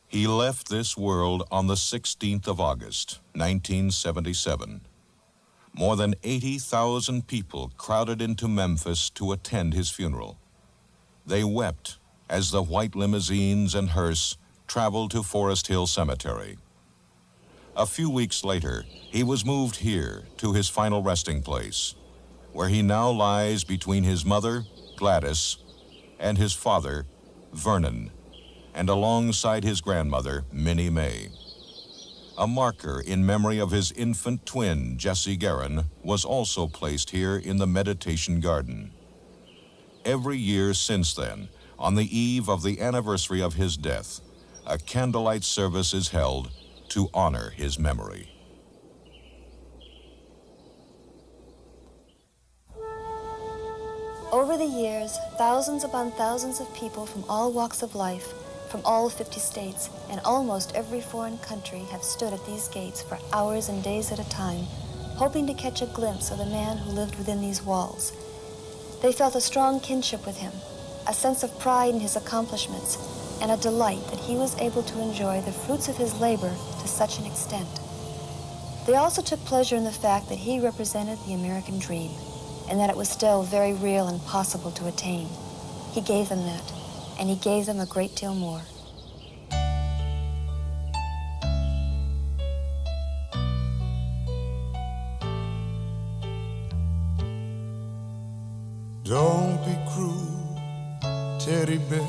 He left this world on the 16th of August, 1977. More than 80,000 people crowded into Memphis to attend his funeral. They wept as the white limousines and hearse traveled to Forest Hill Cemetery. A few weeks later, he was moved here to his final resting place, where he now lies between his mother, Gladys, and his father, Vernon, and alongside his grandmother, Minnie Mae. A marker in memory of his infant twin, Jesse Guerin, was also placed here in the meditation garden. Every year since then, on the eve of the anniversary of his death, a candlelight service is held to honor his memory. Over the years, thousands upon thousands of people from all walks of life, from all 50 states, and almost every foreign country have stood at these gates for hours and days at a time, hoping to catch a glimpse of the man who lived within these walls. They felt a strong kinship with him, a sense of pride in his accomplishments, and a delight that he was able to enjoy the fruits of his labor to such an extent. They also took pleasure in the fact that he represented the American dream, and that it was still very real and possible to attain. He gave them that, and he gave them a great deal more. Don't be cruel, teddy bear,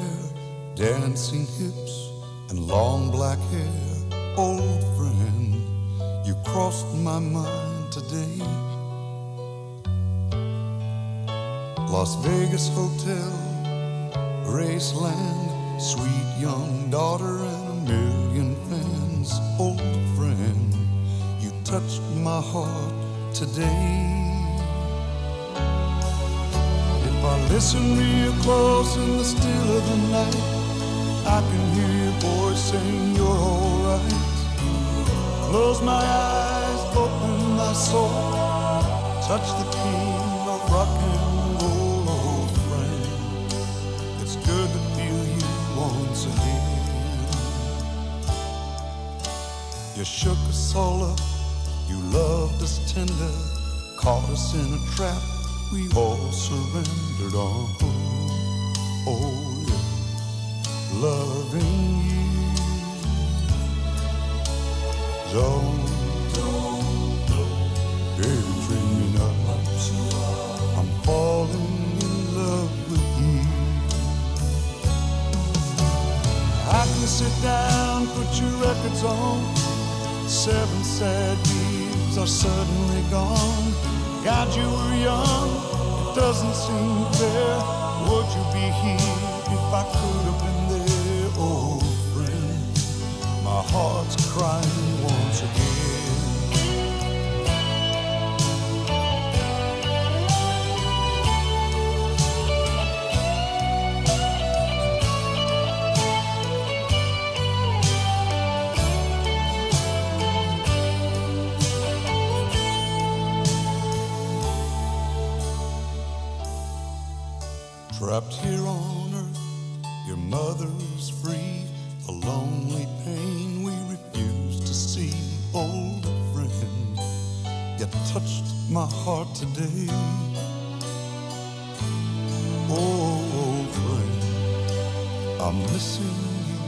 dancing hips and long black hair. Old friend, you crossed my mind today. Las Vegas Hotel, Graceland, sweet young daughter and a million fans. Old friend, you touched my heart today. If I listen real close in the still of the night, I can hear your voice saying you're alright. Close my eyes, open my soul, touch the king of rock and roll. Old friend, it's good to feel you once again. You shook us all up, you loved us tender, caught us in a trap, we all surrendered on. Oh yeah, loving you. Don't daydream me now. I'm falling in love with you. I can sit down, put your records on. 7 sad years are suddenly gone. God, you were young, it doesn't seem fair. Would you be here if I could have been there? Oh, friend, my heart's crying once again. Trapped here on earth, your mother's free. A lonely pain we refuse to see. Old friend, you touched my heart today. Oh, old friend, I'm missing you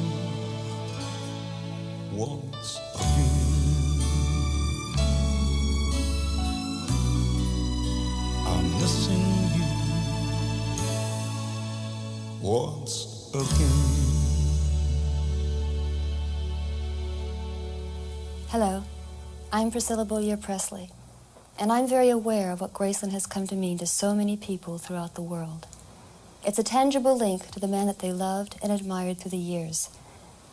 once again. I'm missing you once again. Hello, I'm Priscilla Beaulieu Presley, and I'm very aware of what Graceland has come to mean to so many people throughout the world. It's a tangible link to the man that they loved and admired through the years.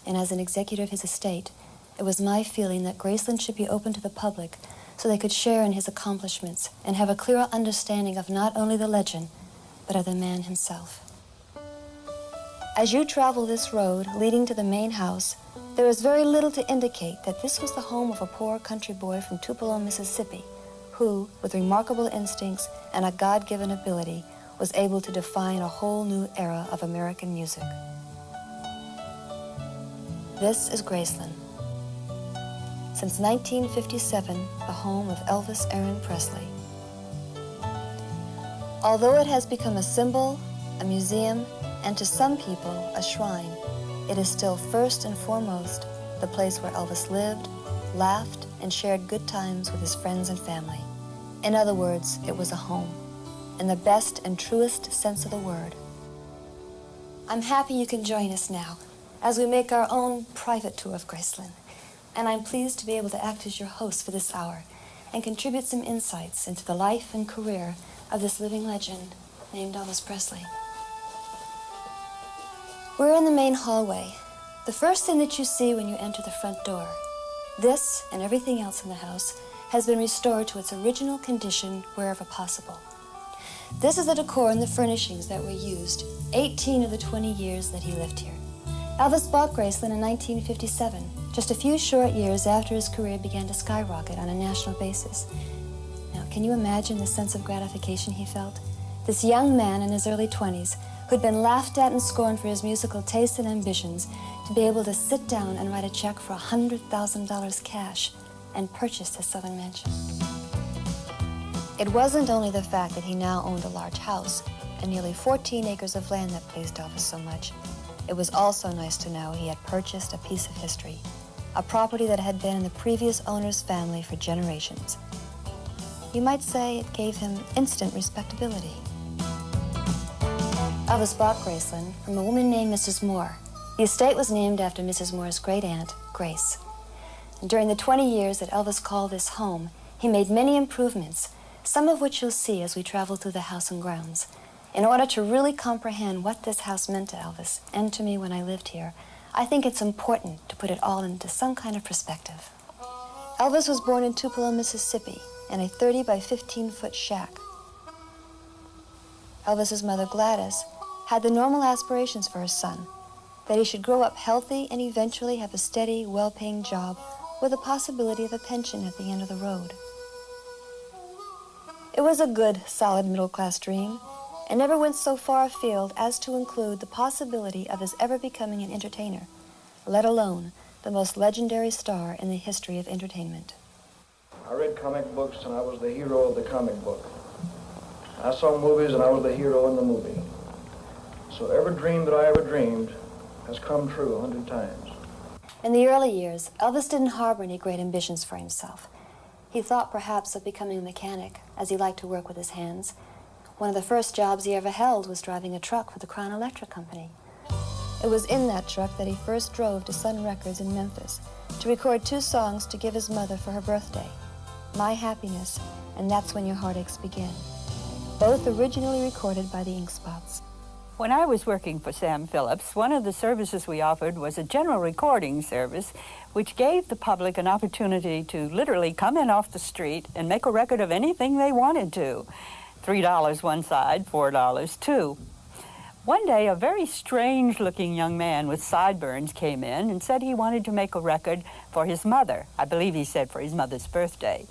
And as an executive of his estate, it was my feeling that Graceland should be open to the public so they could share in his accomplishments and have a clearer understanding of not only the legend, but of the man himself. As you travel this road leading to the main house, there is very little to indicate that this was the home of a poor country boy from Tupelo, Mississippi, who, with remarkable instincts and a God-given ability, was able to define a whole new era of American music. This is Graceland. Since 1957, the home of Elvis Aaron Presley. Although it has become a symbol, a museum, and to some people, a shrine, it is still first and foremost the place where Elvis lived, laughed, and shared good times with his friends and family. In other words, it was a home, in the best and truest sense of the word. I'm happy you can join us now as we make our own private tour of Graceland, and I'm pleased to be able to act as your host for this hour and contribute some insights into the life and career of this living legend named Elvis Presley. We're in the main hallway, the first thing that you see when you enter the front door. This and everything else in the house has been restored to its original condition wherever possible. This is the decor and the furnishings that were used 18 of the 20 years that he lived here. Elvis bought Graceland in 1957, just a few short years after his career began to skyrocket on a national basis. Now, can you imagine the sense of gratification he felt? This young man in his early 20s, who'd been laughed at and scorned for his musical tastes and ambitions, to be able to sit down and write a check for $100,000 cash and purchase his southern mansion. It wasn't only the fact that he now owned a large house and nearly 14 acres of land that pleased Elvis so much. It was also nice to know he had purchased a piece of history, a property that had been in the previous owner's family for generations. You might say it gave him instant respectability. Elvis bought Graceland from a woman named Mrs. Moore. The estate was named after Mrs. Moore's great-aunt, Grace. And during the 20 years that Elvis called this home, he made many improvements, some of which you'll see as we travel through the house and grounds. In order to really comprehend what this house meant to Elvis and to me when I lived here, I think it's important to put it all into some kind of perspective. Elvis was born in Tupelo, Mississippi, in a 30 by 15-foot shack. Elvis's mother, Gladys, had the normal aspirations for her son, that he should grow up healthy and eventually have a steady, well-paying job with the possibility of a pension at the end of the road. It was a good, solid middle-class dream, and never went so far afield as to include the possibility of his ever becoming an entertainer, let alone the most legendary star in the history of entertainment. I read comic books and I was the hero of the comic book. I saw movies and I was the hero in the movie. So every dream that I ever dreamed has come true 100 times. In the early years, Elvis didn't harbor any great ambitions for himself. He thought perhaps of becoming a mechanic, as he liked to work with his hands. One of the first jobs he ever held was driving a truck for the Crown Electric Company. It was in that truck that he first drove to Sun Records in Memphis to record 2 songs to give his mother for her birthday, My Happiness and That's When Your Heartaches Begin, both originally recorded by the Ink Spots. When I was working for Sam Phillips, one of the services we offered was a general recording service which gave the public an opportunity to literally come in off the street and make a record of anything they wanted to. $3 one side, $4 two. One day, a very strange-looking young man with sideburns came in and said he wanted to make a record for his mother. I believe he said for his mother's birthday.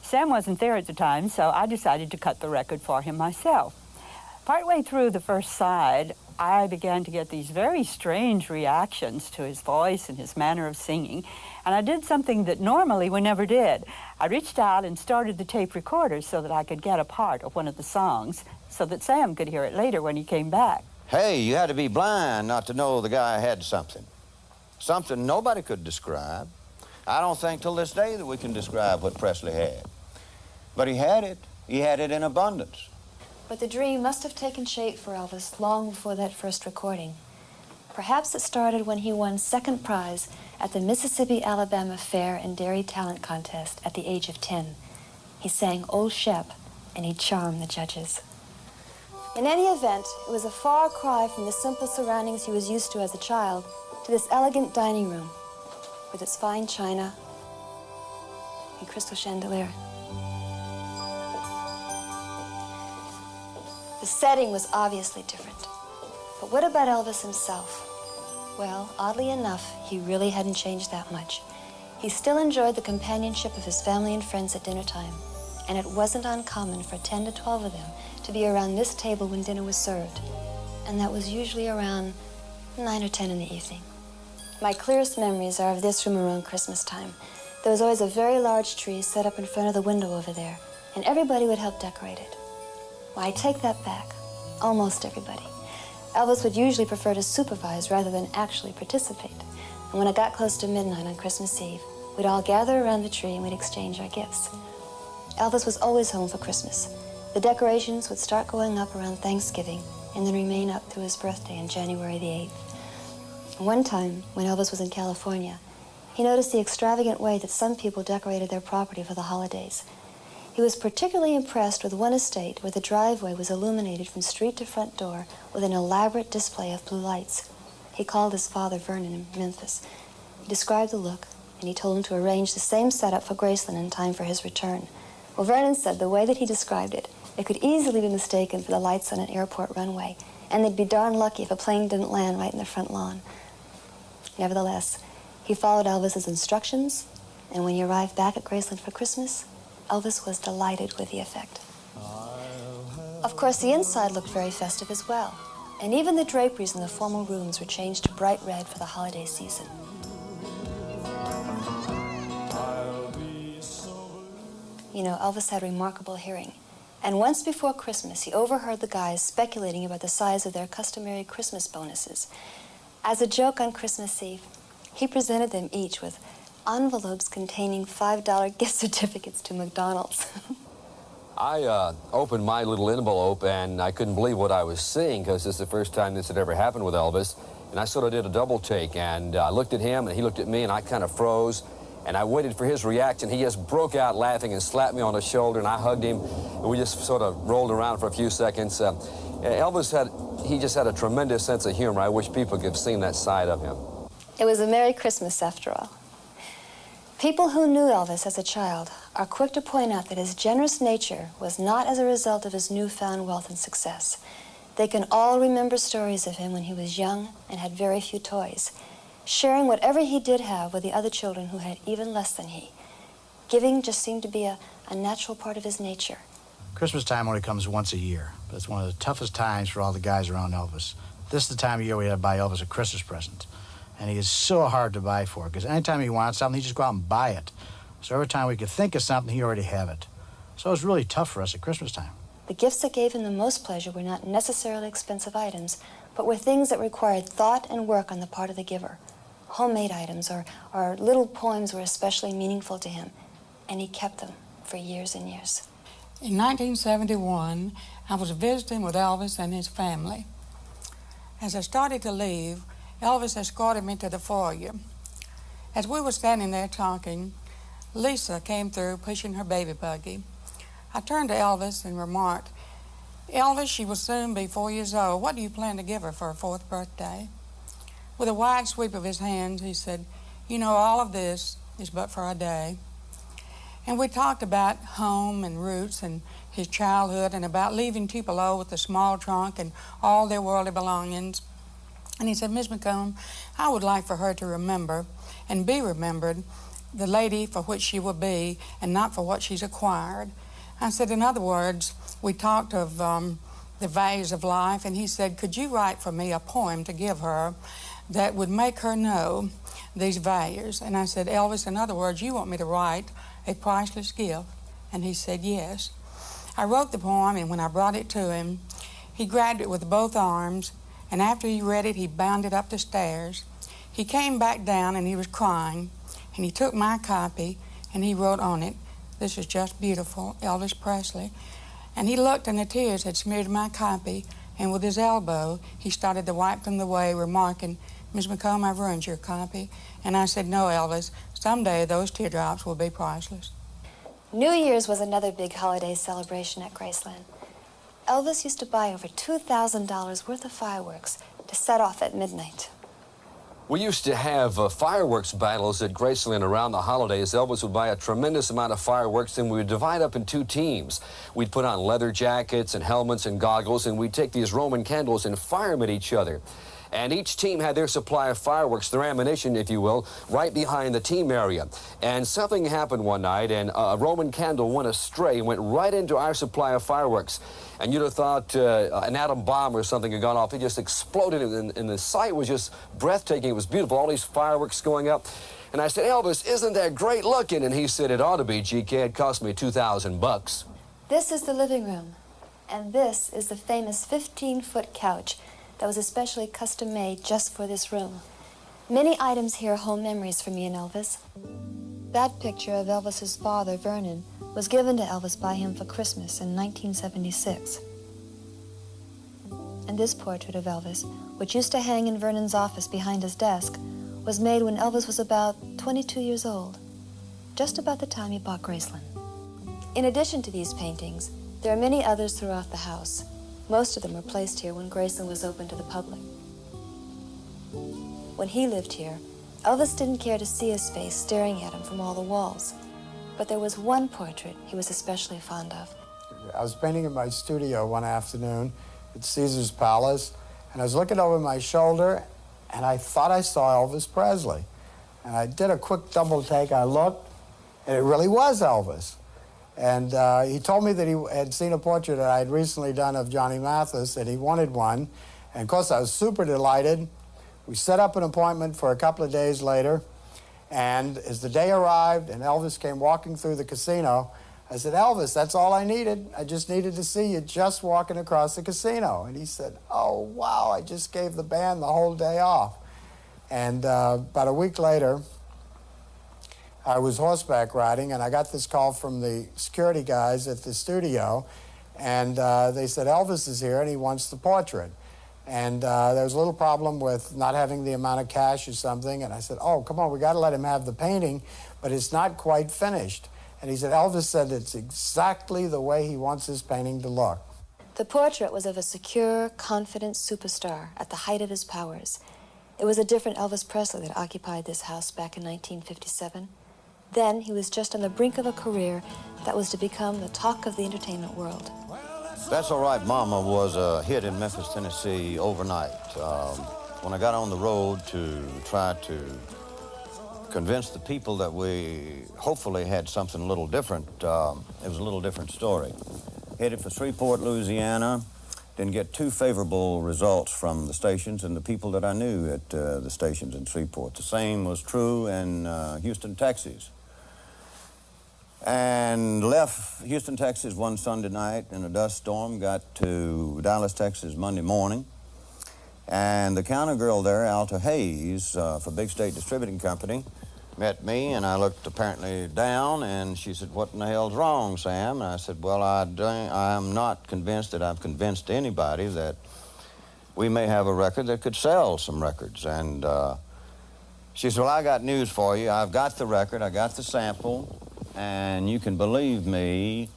Sam wasn't there at the time, so I decided to cut the record for him myself. Partway through the first side, I began to get these very strange reactions to his voice and his manner of singing, and I did something that normally we never did. I reached out and started the tape recorder so that I could get a part of one of the songs so that Sam could hear it later when he came back. Hey, you had to be blind not to know the guy had something. Something nobody could describe. I don't think till this day that we can describe what Presley had. But he had it. He had it in abundance. But the dream must have taken shape for Elvis long before that first recording. Perhaps it started when he won second prize at the Mississippi-Alabama Fair and Dairy Talent Contest at the age of 10. He sang Old Shep, and he charmed the judges. In any event, it was a far cry from the simple surroundings he was used to as a child to this elegant dining room with its fine china and crystal chandelier. The setting was obviously different. But what about Elvis himself? Well, oddly enough, he really hadn't changed that much. He still enjoyed the companionship of his family and friends at dinner time, and it wasn't uncommon for 10 to 12 of them to be around this table when dinner was served, and that was usually around 9 or 10 in the evening. My clearest memories are of this room around Christmas time. There was always a very large tree set up in front of the window over there, and everybody would help decorate it. Well, I take that back. Almost everybody. Elvis would usually prefer to supervise rather than actually participate. And when it got close to midnight on Christmas Eve, we'd all gather around the tree and we'd exchange our gifts. Elvis was always home for Christmas. The decorations would start going up around Thanksgiving and then remain up through his birthday on January the 8th. One time, when Elvis was in California, he noticed the extravagant way that some people decorated their property for the holidays. He was particularly impressed with one estate where the driveway was illuminated from street to front door with an elaborate display of blue lights. He called his father, Vernon, in Memphis. He described the look, and he told him to arrange the same setup for Graceland in time for his return. Well, Vernon said the way that he described it, it could easily be mistaken for the lights on an airport runway, and they'd be darn lucky if a plane didn't land right in the front lawn. Nevertheless, he followed Elvis's instructions, and when he arrived back at Graceland for Christmas, Elvis was delighted with the effect. Of course, the inside looked very festive as well, and even the draperies in the formal rooms were changed to bright red for the holiday season. You know, Elvis had remarkable hearing, and once before Christmas, he overheard the guys speculating about the size of their customary Christmas bonuses. As a joke on Christmas Eve, he presented them each with envelopes containing $5 gift certificates to McDonald's. I opened my little envelope, and I couldn't believe what I was seeing, because this is the first time this had ever happened with Elvis. And I sort of did a double take, and I looked at him, and he looked at me, and I kind of froze. And I waited for his reaction. He just broke out laughing and slapped me on the shoulder, and I hugged him. And we just sort of rolled around for a few seconds. Elvis he just had a tremendous sense of humor. I wish people could have seen that side of him. It was a Merry Christmas, after all. People who knew Elvis as a child are quick to point out that his generous nature was not as a result of his newfound wealth and success. They can all remember stories of him when he was young and had very few toys, sharing whatever he did have with the other children who had even less than he. Giving just seemed to be a natural part of his nature. Christmas time only comes once a year, but it's one of the toughest times for all the guys around Elvis. This is the time of year we had to buy Elvis a Christmas present. And he is so hard to buy for, because anytime he wants something, he just go out and buy it. So every time we could think of something, he already have it. So it was really tough for us at Christmas time. The gifts that gave him the most pleasure were not necessarily expensive items, but were things that required thought and work on the part of the giver. Homemade items or little poems were especially meaningful to him, and he kept them for years and years. In 1971, I was visiting with Elvis and his family. As I started to leave, Elvis escorted me to the foyer. As we were standing there talking, Lisa came through pushing her baby buggy. I turned to Elvis and remarked, "Elvis, she will soon be 4 years old. What do you plan to give her for her 4th birthday?" With a wide sweep of his hands, he said, "You know, all of this is but for a day." And we talked about home and roots and his childhood and about leaving Tupelo with a small trunk and all their worldly belongings. And he said, "Miss McComb, I would like for her to remember and be remembered the lady for which she will be and not for what she's acquired." I said, in other words, we talked of the values of life, and he said, "Could you write for me a poem to give her that would make her know these values?" And I said, "Elvis, in other words, you want me to write a priceless gift?" And he said, "Yes." I wrote the poem, and when I brought it to him, he grabbed it with both arms, and after he read it, he bounded up the stairs. He came back down, and he was crying, and he took my copy, and he wrote on it, "This is just beautiful, Elvis Presley." And he looked, and the tears had smeared my copy, and with his elbow, he started to wipe them away, remarking, "Miss McComb, I've ruined your copy." And I said, "No, Elvis, someday those teardrops will be priceless." New Year's was another big holiday celebration at Graceland. Elvis used to buy over $2,000 worth of fireworks to set off at midnight. We used to have fireworks battles at Graceland around the holidays. Elvis would buy a tremendous amount of fireworks, and we would divide up in 2 teams. We'd put on leather jackets and helmets and goggles, and we'd take these Roman candles and fire them at each other. And each team had their supply of fireworks, their ammunition, if you will, right behind the team area. And something happened one night, and a Roman candle went astray and went right into our supply of fireworks. And you'd have thought an atom bomb or something had gone off. It just exploded, and the sight was just breathtaking. It was beautiful, all these fireworks going up. And I said, Elvis, isn't that great looking? And he said, it ought to be, GK. It cost me $2,000. This is the living room, and this is the famous 15-foot couch that was especially custom-made just for this room. Many items here hold memories for me and Elvis. That picture of Elvis's father, Vernon, was given to Elvis by him for Christmas in 1976. And this portrait of Elvis, which used to hang in Vernon's office behind his desk, was made when Elvis was about 22 years old, just about the time he bought Graceland. In addition to these paintings, there are many others throughout the house. Most of them were placed here when Graceland was open to the public. When he lived here, Elvis didn't care to see his face staring at him from all the walls. But there was one portrait he was especially fond of. I was painting in my studio one afternoon at Caesar's Palace, and I was looking over my shoulder, and I thought I saw Elvis Presley. And I did a quick double take. I looked, and it really was Elvis. And he told me that he had seen a portrait that I had recently done of Johnny Mathis, and he wanted one. And of course, I was super delighted. We set up an appointment for a couple of days later, and as the day arrived and Elvis came walking through the casino, I said, Elvis, that's all I needed. I just needed to see you just walking across the casino. And he said, oh, wow, I just gave the band the whole day off. And about a week later, I was horseback riding, and I got this call from the security guys at the studio, and they said, Elvis is here, and he wants the portrait. And there was a little problem with not having the amount of cash or something, and I said, oh, come on, we got to let him have the painting, but it's not quite finished. And he said, Elvis said it's exactly the way he wants his painting to look. The portrait was of a secure, confident superstar at the height of his powers. It was a different Elvis Presley that occupied this house back in 1957. Then he was just on the brink of a career that was to become the talk of the entertainment world. That's All Right Mama was a hit in Memphis, Tennessee overnight. When I got on the road to try to convince the people that we hopefully had something a little different, it was a little different story. Headed for Shreveport, Louisiana, didn't get too favorable results from the stations and the people that I knew at the stations in Shreveport. The same was true in Houston, Texas. And left Houston, Texas one Sunday night in a dust storm, got to Dallas, Texas Monday morning. And the counter girl there, Alta Hayes, for Big State Distributing Company, met me, and I looked apparently down, and she said, what in the hell's wrong, Sam? And I said, well, I'm not convinced that I've convinced anybody that we may have a record that could sell some records. And she said, well, I got news for you. I've got the record, I got the sample, and you can believe me,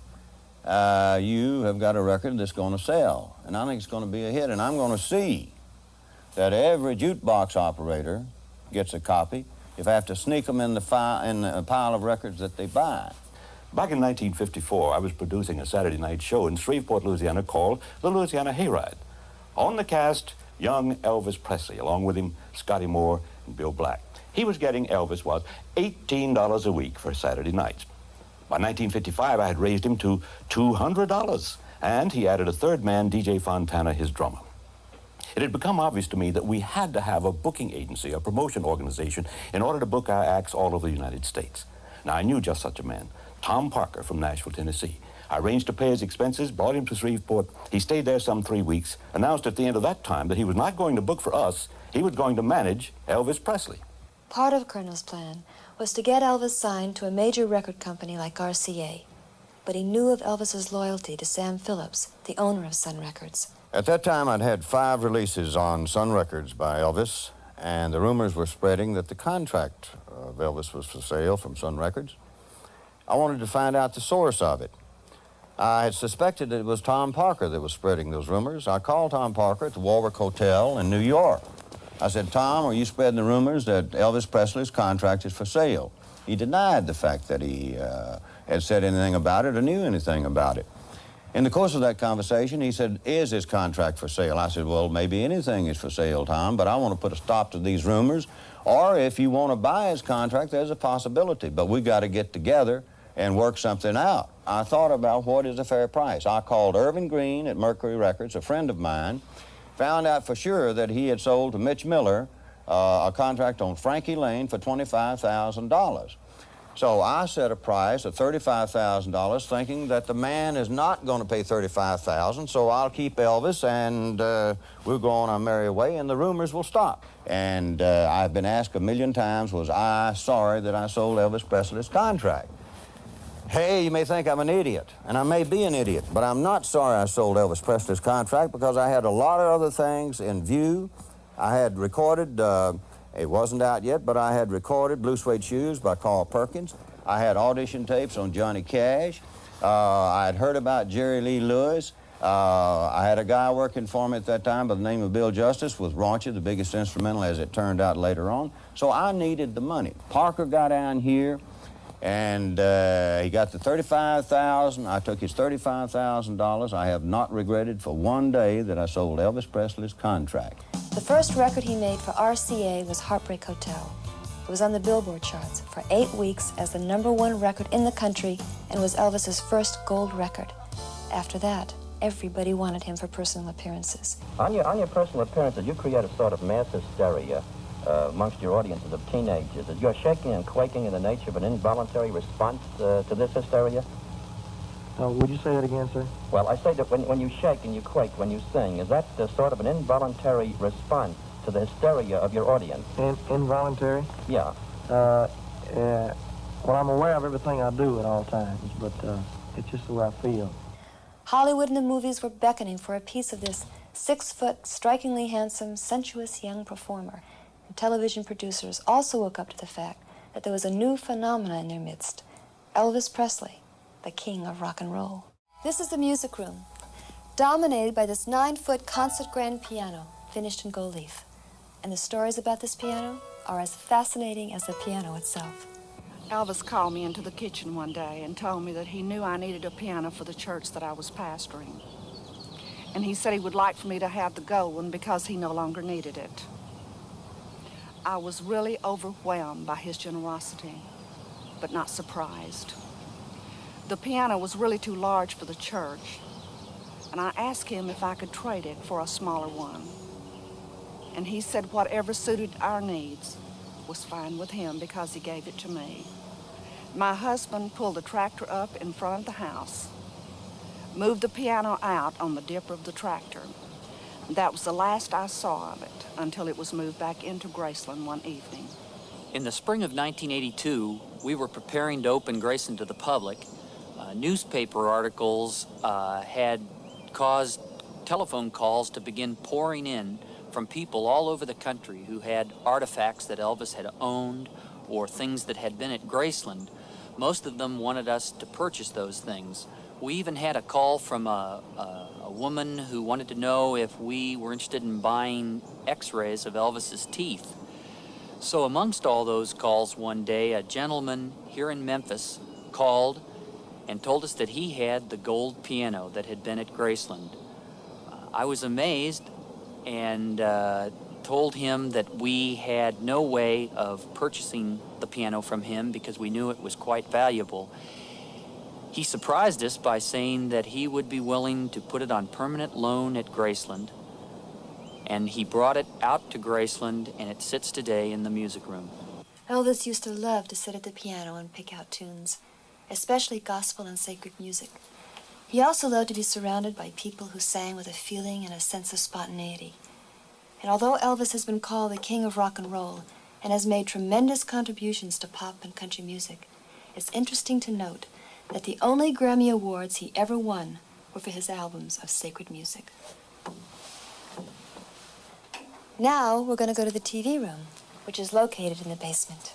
you have got a record that's going to sell. And I think it's going to be a hit, and I'm going to see that every jukebox operator gets a copy if I have to sneak them in the pile of records that they buy. Back in 1954, I was producing a Saturday night show in Shreveport, Louisiana called The Louisiana Hayride. On the cast, young Elvis Presley, along with him, Scotty Moore and Bill Black. He was getting, Elvis was, $18 a week for Saturday nights. By 1955, I had raised him to $200, and he added a third man, DJ Fontana, his drummer. It had become obvious to me that we had to have a booking agency, a promotion organization, in order to book our acts all over the United States. Now, I knew just such a man, Tom Parker from Nashville, Tennessee. I arranged to pay his expenses, brought him to Shreveport. He stayed there some 3 weeks, announced at the end of that time that he was not going to book for us, he was going to manage Elvis Presley. Part of Colonel's plan was to get Elvis signed to a major record company like RCA. But he knew of Elvis's loyalty to Sam Phillips, the owner of Sun Records. At that time, I'd had 5 releases on Sun Records by Elvis, and the rumors were spreading that the contract of Elvis was for sale from Sun Records. I wanted to find out the source of it. I had suspected that it was Tom Parker that was spreading those rumors. I called Tom Parker at the Warwick Hotel in New York. I said, Tom, are you spreading the rumors that Elvis Presley's contract is for sale? He denied the fact that he had said anything about it or knew anything about it. In the course of that conversation, he said, "Is this contract for sale?" I said, "Well, maybe anything is for sale, Tom, but I want to put a stop to these rumors. Or if you want to buy his contract, there's a possibility. But we got to get together and work something out." I thought about what is a fair price. I called Irving Green at Mercury Records, a friend of mine, found out for sure that he had sold to Mitch Miller a contract on Frankie Lane for $25,000. So I set a price of $35,000, thinking that the man is not going to pay $35,000, so I'll keep Elvis and we'll go on our merry way and the rumors will stop. And I've been asked a million times, was I sorry that I sold Elvis Presley's contract? Hey, you may think I'm an idiot, and I may be an idiot, but I'm not sorry I sold Elvis Presley's contract because I had a lot of other things in view. I had recorded, it wasn't out yet, but I had recorded Blue Suede Shoes by Carl Perkins. I had audition tapes on Johnny Cash. I had heard about Jerry Lee Lewis. I had a guy working for me at that time by the name of Bill Justice with Raunchy, the biggest instrumental as it turned out later on. So I needed the money. Parker got down here, and he got the $35,000. I took his $35,000. I have not regretted for one day that I sold Elvis Presley's contract. The first record he made for RCA was Heartbreak Hotel. It was on the Billboard charts for 8 weeks as the #1 record in the country and was Elvis's first gold record. After that, everybody wanted him for personal appearances. On your personal appearances, you create a sort of mass hysteria amongst your audiences of teenagers. Is your shaking and quaking in the nature of an involuntary response to this hysteria? Would you say that again, sir? Well, I say that when you shake and you quake when you sing, is that sort of an involuntary response to the hysteria of your audience? Involuntary? Yeah. Well, I'm aware of everything I do at all times, but it's just the way I feel. Hollywood and the movies were beckoning for a piece of this 6-foot, strikingly handsome, sensuous young performer. And television producers also woke up to the fact that there was a new phenomenon in their midst, Elvis Presley, the king of rock and roll. This is the music room, dominated by this 9-foot concert grand piano, finished in gold leaf. And the stories about this piano are as fascinating as the piano itself. Elvis called me into the kitchen one day and told me that he knew I needed a piano for the church that I was pastoring. And he said he would like for me to have the gold one because he no longer needed it. I was really overwhelmed by his generosity, but not surprised. The piano was really too large for the church, and I asked him if I could trade it for a smaller one. And he said whatever suited our needs was fine with him because he gave it to me. My husband pulled the tractor up in front of the house, moved the piano out on the dipper of the tractor. That was the last I saw of it until it was moved back into Graceland one evening. In the spring of 1982, we were preparing to open Graceland to the public. Newspaper articles had caused telephone calls to begin pouring in from people all over the country who had artifacts that Elvis had owned or things that had been at Graceland. Most of them wanted us to purchase those things. We even had a call from a woman who wanted to know if we were interested in buying x-rays of Elvis's teeth. So amongst all those calls one day, a gentleman here in Memphis called and told us that he had the gold piano that had been at Graceland. I was amazed and told him that we had no way of purchasing the piano from him because we knew it was quite valuable. He surprised us by saying that he would be willing to put it on permanent loan at Graceland, and he brought it out to Graceland, and it sits today in the music room. Elvis used to love to sit at the piano and pick out tunes, especially gospel and sacred music. He also loved to be surrounded by people who sang with a feeling and a sense of spontaneity. And although Elvis has been called the king of rock and roll and has made tremendous contributions to pop and country music, it's interesting to note that the only Grammy Awards he ever won were for his albums of sacred music. Now we're going to go to the TV room, which is located in the basement.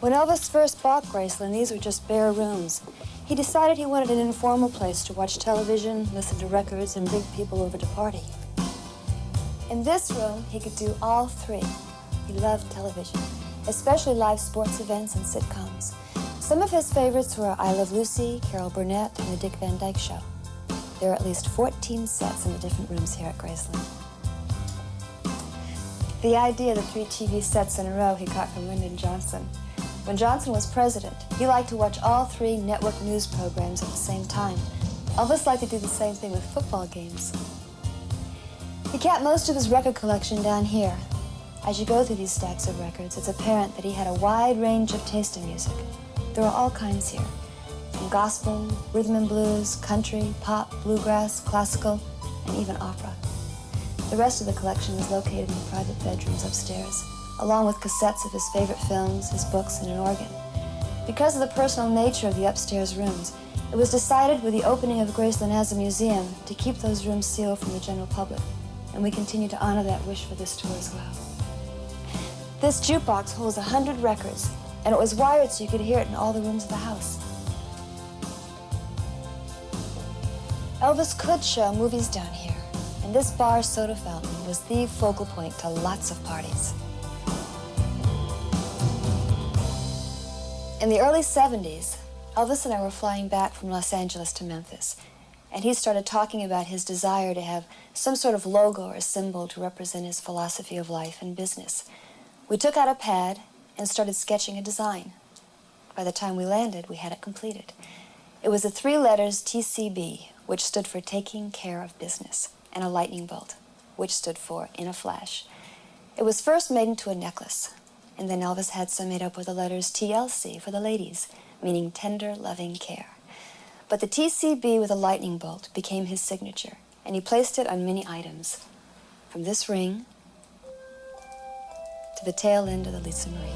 When Elvis first bought Graceland, these were just bare rooms. He decided he wanted an informal place to watch television, listen to records, and bring people over to party. In this room, he could do all three. He loved television, especially live sports events and sitcoms. Some of his favorites were I Love Lucy, Carol Burnett, and The Dick Van Dyke Show. There are at least 14 sets in the different rooms here at Graceland. The idea of the 3 TV sets in a row he caught from Lyndon Johnson. When Johnson was president, he liked to watch all 3 network news programs at the same time. Elvis liked to do the same thing with football games. He kept most of his record collection down here. As you go through these stacks of records, it's apparent that he had a wide range of taste in music. There are all kinds here, from gospel, rhythm and blues, country, pop, bluegrass, classical, and even opera. The rest of the collection is located in the private bedrooms upstairs, along with cassettes of his favorite films, his books, and an organ. Because of the personal nature of the upstairs rooms, it was decided with the opening of Graceland as a museum to keep those rooms sealed from the general public, and we continue to honor that wish for this tour as well. This jukebox holds 100 records, and it was wired so you could hear it in all the rooms of the house. Elvis could show movies down here, and this bar soda fountain was the focal point to lots of parties. In the early 70s, Elvis and I were flying back from Los Angeles to Memphis, and he started talking about his desire to have some sort of logo or symbol to represent his philosophy of life and business. We took out a pad and started sketching a design. By the time we landed, we had it completed. It was the 3 letters TCB, which stood for Taking Care of Business, and a lightning bolt, which stood for In a Flash. It was first made into a necklace, and then Elvis had some made up with the letters TLC for the ladies, meaning tender, loving care. But the TCB with a lightning bolt became his signature, and he placed it on many items, from this ring to the tail end of the Lisa Marie.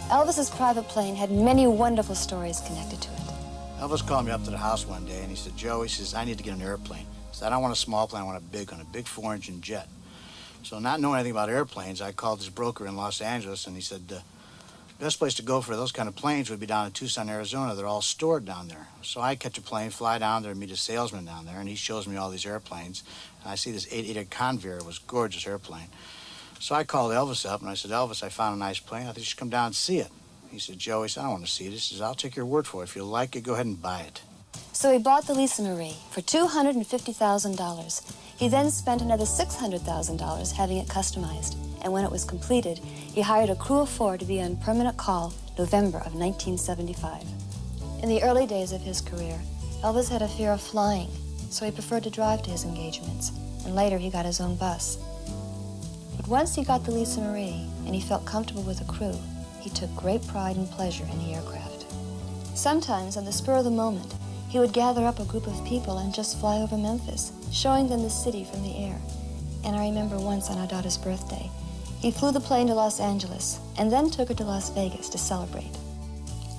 Elvis's private plane had many wonderful stories connected to it. Elvis called me up to the house one day, and he said, Joe, he says, I need to get an airplane. He said, I don't want a small plane, I want a big one, a big 4-engine jet. So not knowing anything about airplanes, I called this broker in Los Angeles, and he said, the best place to go for those kind of planes would be down in Tucson, Arizona. They're all stored down there. So I catch a plane, fly down there, and meet a salesman down there, and he shows me all these airplanes. And I see this 8-seater Convair. It was a gorgeous airplane. So I called Elvis up, and I said, Elvis, I found a nice plane. I think you should come down and see it. He said, Joe, he said, I don't want to see it. He says, I'll take your word for it. If you like it, go ahead and buy it. So he bought the Lisa Marie for $250,000. He then spent another $600,000 having it customized. And when it was completed, he hired a crew of 4 to be on permanent call November of 1975. In the early days of his career, Elvis had a fear of flying, so he preferred to drive to his engagements, and later he got his own bus. But once he got the Lisa Marie and he felt comfortable with the crew, he took great pride and pleasure in the aircraft. Sometimes, on the spur of the moment, he would gather up a group of people and just fly over Memphis, showing them the city from the air. And I remember once on our daughter's birthday, he flew the plane to Los Angeles and then took her to Las Vegas to celebrate.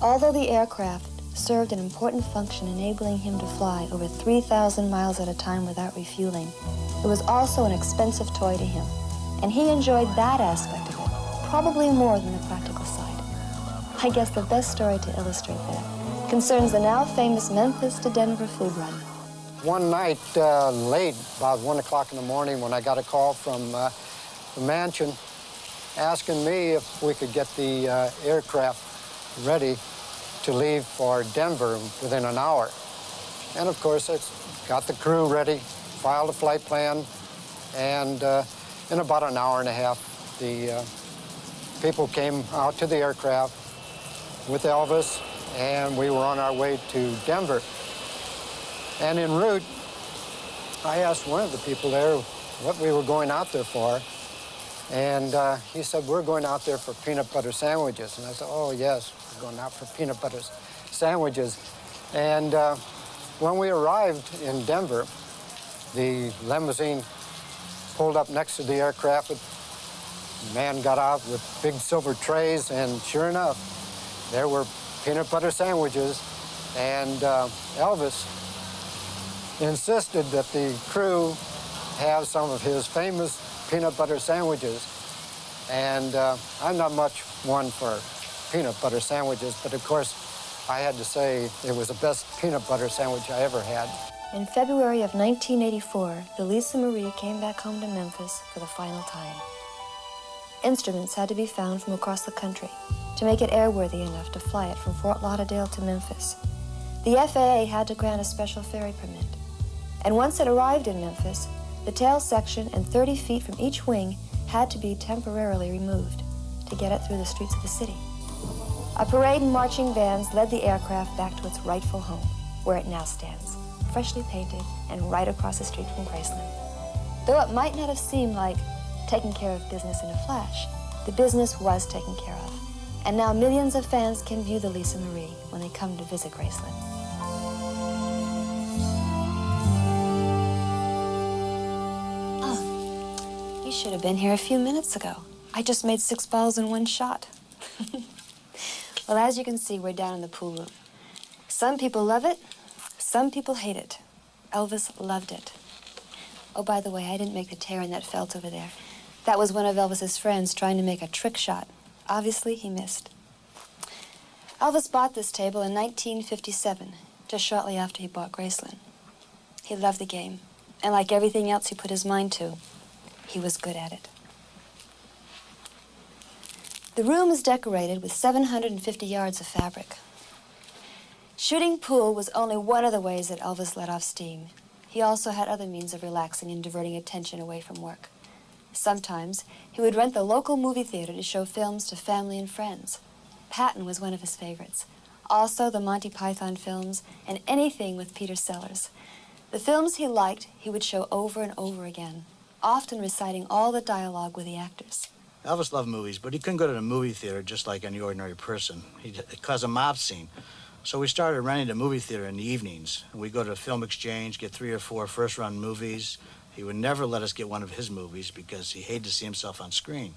Although the aircraft served an important function enabling him to fly over 3,000 miles at a time without refueling, it was also an expensive toy to him, and he enjoyed that aspect of it probably more than the practical side. I guess the best story to illustrate that concerns the now famous Memphis to Denver food run. One night late, about 1 o'clock in the morning, when I got a call from the mansion asking me if we could get the aircraft ready to leave for Denver within an hour. And of course, I got the crew ready, filed a flight plan, and in about an hour and a half, the people came out to the aircraft with Elvis, and we were on our way to Denver. And en route, I asked one of the people there what we were going out there for, and he said, we're going out there for peanut butter sandwiches. And I said, oh, yes, we're going out for peanut butter sandwiches. And when we arrived in Denver, the limousine pulled up next to the aircraft. The man got out with big silver trays, and sure enough, there were peanut butter sandwiches. And Elvis insisted that the crew have some of his famous peanut butter sandwiches. And I'm not much one for peanut butter sandwiches, but of course, I had to say it was the best peanut butter sandwich I ever had. In February of 1984, the Lisa Marie came back home to Memphis for the final time. Instruments had to be found from across the country to make it airworthy enough to fly it from Fort Lauderdale to Memphis. The FAA had to grant a special ferry permit. And once it arrived in Memphis, the tail section and 30 feet from each wing had to be temporarily removed to get it through the streets of the city. A parade and marching bands led the aircraft back to its rightful home, where it now stands, freshly painted and right across the street from Graceland. Though it might not have seemed like taking care of business in a flash, the business was taken care of. And now millions of fans can view the Lisa Marie when they come to visit Graceland. Oh, you should have been here a few minutes ago. I just made 6 balls in one shot. Well, as you can see, we're down in the pool room. Some people love it, some people hate it. Elvis loved it. Oh, by the way, I didn't make the tear in that felt over there. That was one of Elvis's friends trying to make a trick shot. Obviously, he missed. Elvis bought this table in 1957, just shortly after he bought Graceland. He loved the game, and like everything else he put his mind to, he was good at it. The room is decorated with 750 yards of fabric. Shooting pool was only one of the ways that Elvis let off steam. He also had other means of relaxing and diverting attention away from work. Sometimes he would rent the local movie theater to show films to family and friends. Patton was one of his favorites. Also the Monty Python films and anything with Peter Sellers. The films he liked, he would show over and over again, often reciting all the dialogue with the actors. Elvis loved movies, but he couldn't go to the movie theater just like any ordinary person. It caused a mob scene. So we started renting the movie theater in the evenings. We'd go to a film exchange, get 3 or 4 first-run movies. He would never let us get one of his movies because he hated to see himself on screen.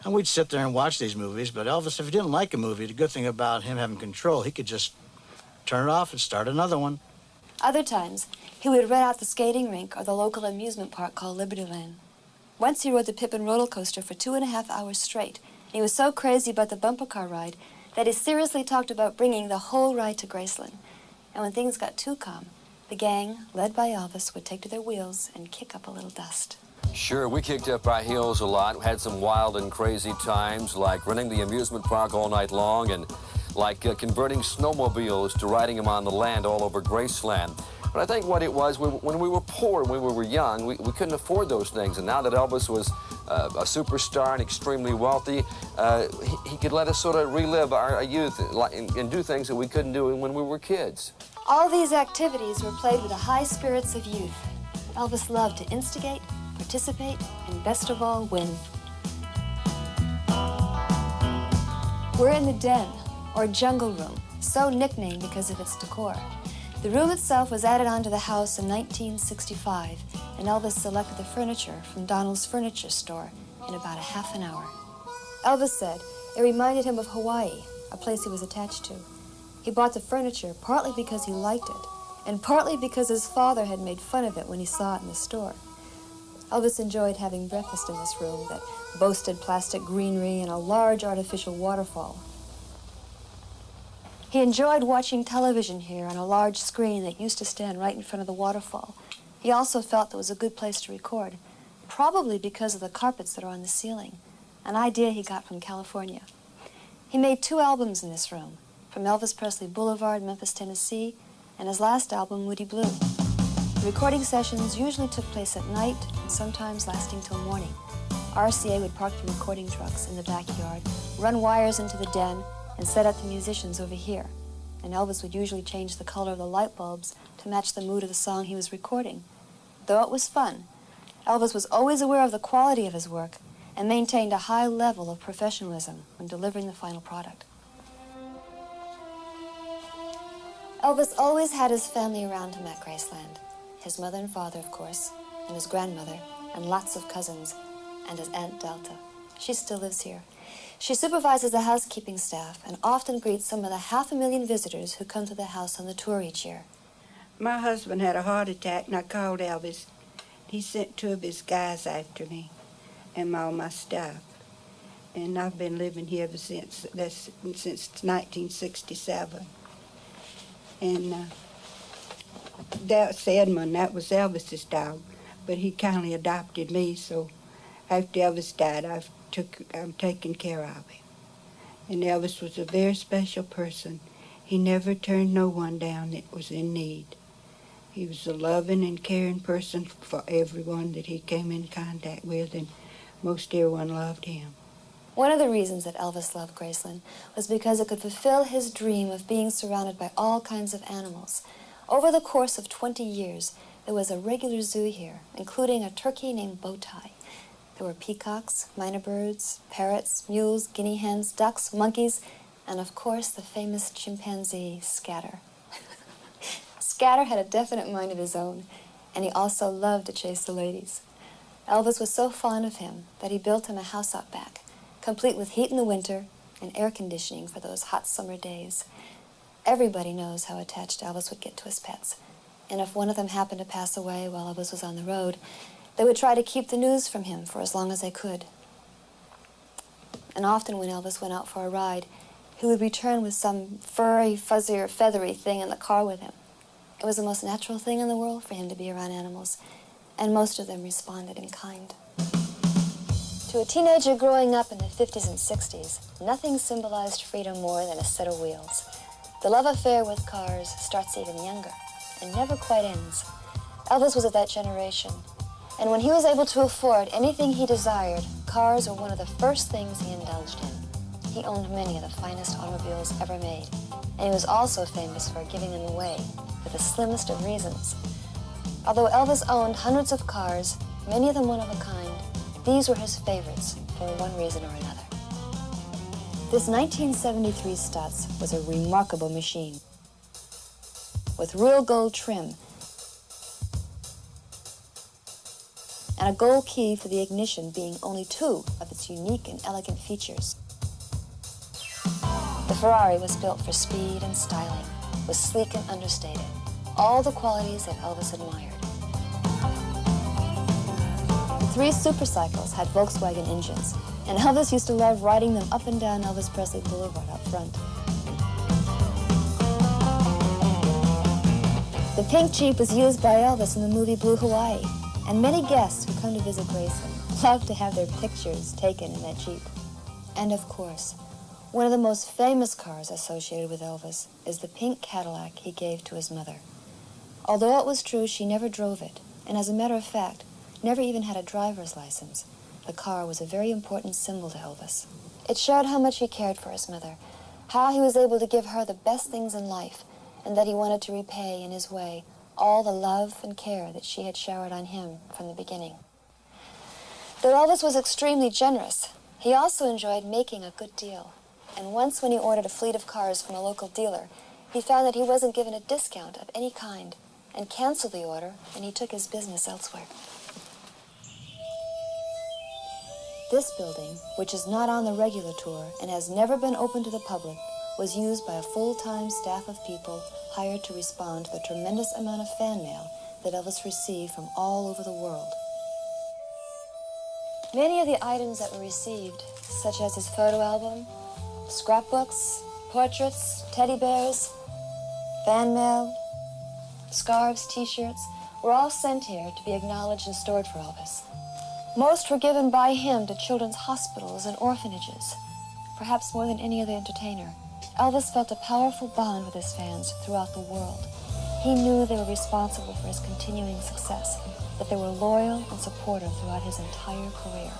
And we'd sit there and watch these movies, but Elvis, if he didn't like a movie, the good thing about him having control, he could just turn it off and start another one. Other times, he would rent out the skating rink or the local amusement park called Libertyland. Once he rode the Pippin roller coaster for 2.5 hours straight. And he was so crazy about the bumper car ride that he seriously talked about bringing the whole ride to Graceland. And when things got too calm, the gang, led by Elvis, would take to their wheels and kick up a little dust. Sure, we kicked up our heels a lot, had some wild and crazy times, like renting the amusement park all night long and like converting snowmobiles to riding them on the land all over Graceland. But I think what it was, when we were poor, when we were young, we couldn't afford those things. And now that Elvis was a superstar and extremely wealthy, he could let us sort of relive our youth and do things that we couldn't do when we were kids. All these activities were played with the high spirits of youth. Elvis loved to instigate, participate, and best of all, win. We're in the den, or jungle room, so nicknamed because of its decor. The room itself was added onto the house in 1965, and Elvis selected the furniture from Donald's furniture store in about a half an hour. Elvis said it reminded him of Hawaii, a place he was attached to. He bought the furniture partly because he liked it, and partly because his father had made fun of it when he saw it in the store. Elvis enjoyed having breakfast in this room that boasted plastic greenery and a large artificial waterfall. He enjoyed watching television here on a large screen that used to stand right in front of the waterfall. He also felt that it was a good place to record, probably because of the carpets that are on the ceiling, an idea he got from California. He made 2 albums in this room, from Elvis Presley Boulevard, Memphis, Tennessee, and his last album, Moody Blue. The recording sessions usually took place at night, and sometimes lasting till morning. RCA would park the recording trucks in the backyard, run wires into the den, and set up the musicians over here. And Elvis would usually change the color of the light bulbs to match the mood of the song he was recording. Though it was fun, Elvis was always aware of the quality of his work and maintained a high level of professionalism when delivering the final product. Elvis always had his family around him at Graceland. His mother and father, of course, and his grandmother, and lots of cousins, and his Aunt Delta. She still lives here. She supervises the housekeeping staff and often greets some of the 500,000 visitors who come to the house on the tour each year. My husband had a heart attack, and I called Elvis. He sent 2 of his guys after me and all my stuff. And I've been living here ever since 1967. And that's Edmund, that was Elvis's dog, but he kindly adopted me, so after Elvis died, I've I'm taking care of him. And Elvis was a very special person. He never turned no one down that was in need. He was a loving and caring person for everyone that he came in contact with, and most everyone loved him. One of the reasons that Elvis loved Graceland was because it could fulfill his dream of being surrounded by all kinds of animals. Over the course of 20 years, there was a regular zoo here, including a turkey named Bowtie. There were peacocks, minor birds, parrots, mules, guinea hens, ducks, monkeys, and of course the famous chimpanzee, Scatter. Scatter had a definite mind of his own, and he also loved to chase the ladies. Elvis was so fond of him that he built him a house out back, complete with heat in the winter and air conditioning for those hot summer days. Everybody knows how attached Elvis would get to his pets, and if one of them happened to pass away while Elvis was on the road, they would try to keep the news from him for as long as they could. And often when Elvis went out for a ride, he would return with some furry, fuzzy, or feathery thing in the car with him. It was the most natural thing in the world for him to be around animals, and most of them responded in kind. To a teenager growing up in the 50s and 60s, nothing symbolized freedom more than a set of wheels. The love affair with cars starts even younger and never quite ends. Elvis was of that generation, and when he was able to afford anything he desired, cars were one of the first things he indulged in. He owned many of the finest automobiles ever made, and he was also famous for giving them away for the slimmest of reasons. Although Elvis owned hundreds of cars, many of them one of a kind, these were his favorites for one reason or another. This 1973 Stutz was a remarkable machine with real gold trim and a gold key for the ignition being only two of its unique and elegant features. The Ferrari was built for speed and styling, was sleek and understated, all the qualities that Elvis admired. The three supercycles had Volkswagen engines, and Elvis used to love riding them up and down Elvis Presley Boulevard out front. The pink Jeep was used by Elvis in the movie Blue Hawaii, and many guests who come to visit Graceland love to have their pictures taken in that Jeep. And of course, one of the most famous cars associated with Elvis is the pink Cadillac he gave to his mother. Although it was true she never drove it, and as a matter of fact, never even had a driver's license, the car was a very important symbol to Elvis. It showed how much he cared for his mother, how he was able to give her the best things in life, and that he wanted to repay in his way all the love and care that she had showered on him from the beginning. Though Elvis was extremely generous, he also enjoyed making a good deal. And once when he ordered a fleet of cars from a local dealer, he found that he wasn't given a discount of any kind and canceled the order, and he took his business elsewhere. This building, which is not on the regular tour and has never been open to the public, was used by a full-time staff of people hired to respond to the tremendous amount of fan mail that Elvis received from all over the world. Many of the items that were received, such as his photo album, scrapbooks, portraits, teddy bears, fan mail, scarves, t-shirts, were all sent here to be acknowledged and stored for Elvis. Most were given by him to children's hospitals and orphanages, perhaps more than any other entertainer. Elvis felt a powerful bond with his fans throughout the world. He knew they were responsible for his continuing success, that they were loyal and supportive throughout his entire career,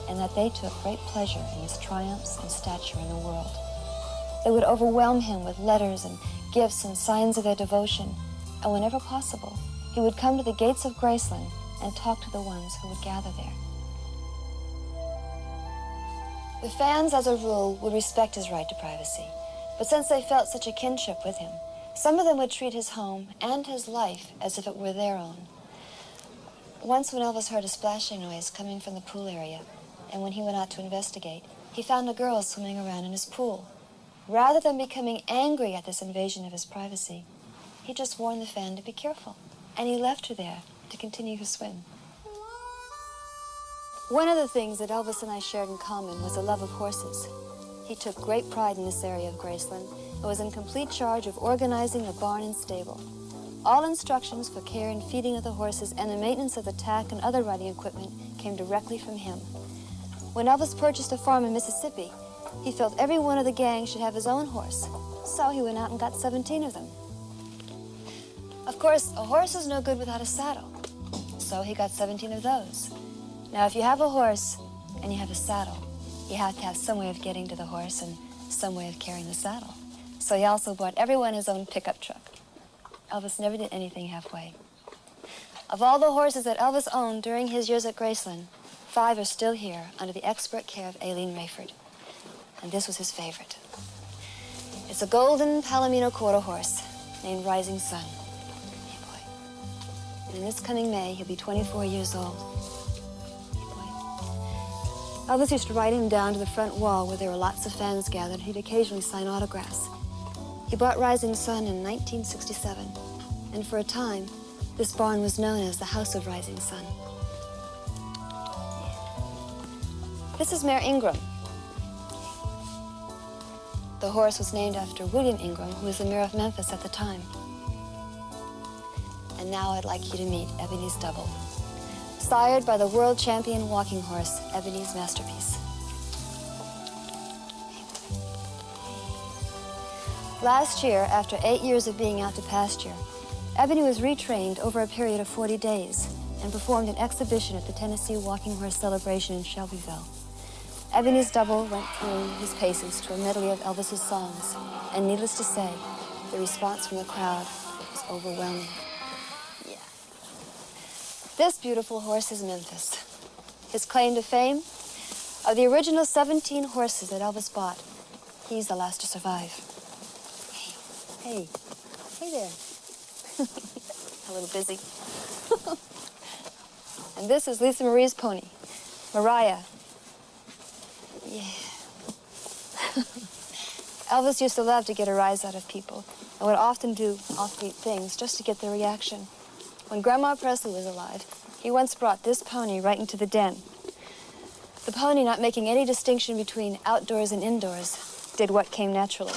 and that they took great pleasure in his triumphs and stature in the world. They would overwhelm him with letters and gifts and signs of their devotion, and whenever possible, he would come to the gates of Graceland and talk to the ones who would gather there. The fans, as a rule, would respect his right to privacy, but since they felt such a kinship with him, some of them would treat his home and his life as if it were their own. Once when Elvis heard a splashing noise coming from the pool area, and when he went out to investigate, he found a girl swimming around in his pool. Rather than becoming angry at this invasion of his privacy, he just warned the fan to be careful, and he left her there to continue her swim. One of the things that Elvis and I shared in common was a love of horses. He took great pride in this area of Graceland and was in complete charge of organizing the barn and stable. All instructions for care and feeding of the horses and the maintenance of the tack and other riding equipment came directly from him. When Elvis purchased a farm in Mississippi, he felt every one of the gang should have his own horse. So he went out and got 17 of them. Of course, a horse is no good without a saddle. So he got 17 of those. Now, if you have a horse and you have a saddle, you have to have some way of getting to the horse and some way of carrying the saddle. So he also bought everyone his own pickup truck. Elvis never did anything halfway. Of all the horses that Elvis owned during his years at Graceland, 5 are still here under the expert care of Aileen Rayford. And this was his favorite. It's a golden Palomino quarter horse named Rising Sun. Hey, boy. And in this coming May, he'll be 24 years old. Hey, boy. Elvis used to ride him down to the front wall where there were lots of fans gathered. He'd occasionally sign autographs. He bought Rising Sun in 1967. And for a time, this barn was known as the House of Rising Sun. This is Mare Ingram. The horse was named after William Ingram, who was the mayor of Memphis at the time. And now I'd like you to meet Ebony's Double, sired by the world champion walking horse, Ebony's Masterpiece. Last year, after 8 years of being out to pasture, Ebony was retrained over a period of 40 days and performed an exhibition at the Tennessee Walking Horse Celebration in Shelbyville. Ebony's Double went through his paces to a medley of Elvis's songs, and needless to say, the response from the crowd was overwhelming. Yeah. This beautiful horse is Memphis. His claim to fame? Of the original 17 horses that Elvis bought, he's the last to survive. Hey, hey there. A little busy. And this is Lisa Marie's pony, Mariah. Yeah. Elvis used to love to get a rise out of people and would often do offbeat things just to get their reaction. When Grandma Presley was alive, he once brought this pony right into the den. The pony, not making any distinction between outdoors and indoors, did what came naturally.